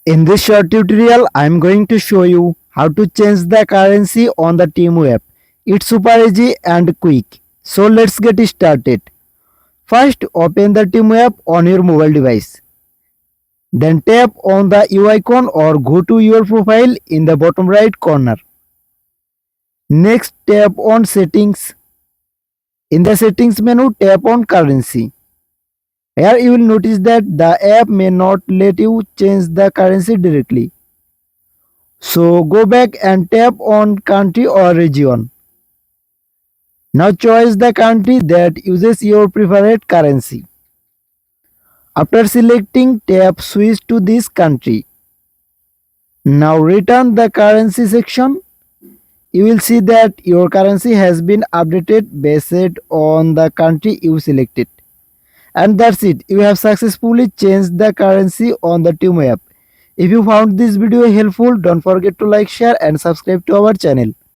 In this short tutorial, I am going to show you how to change the currency on the Temu app. It's super easy and quick. So let's get started. First, open the Temu app on your mobile device. Then tap on the U icon or go to your profile in the bottom right corner. Next, tap on Settings. In the Settings menu, tap on Currency. Here you will notice that the app may not let you change the currency directly. So go back and tap on country or region. Now choose the country that uses your preferred currency. After selecting, tap switch to this country. Now return the currency section. You will see that your currency has been updated based on the country you selected. And that's it. You have successfully changed the currency on the Temu app. If you found this video helpful, don't forget to like, share and subscribe to our channel.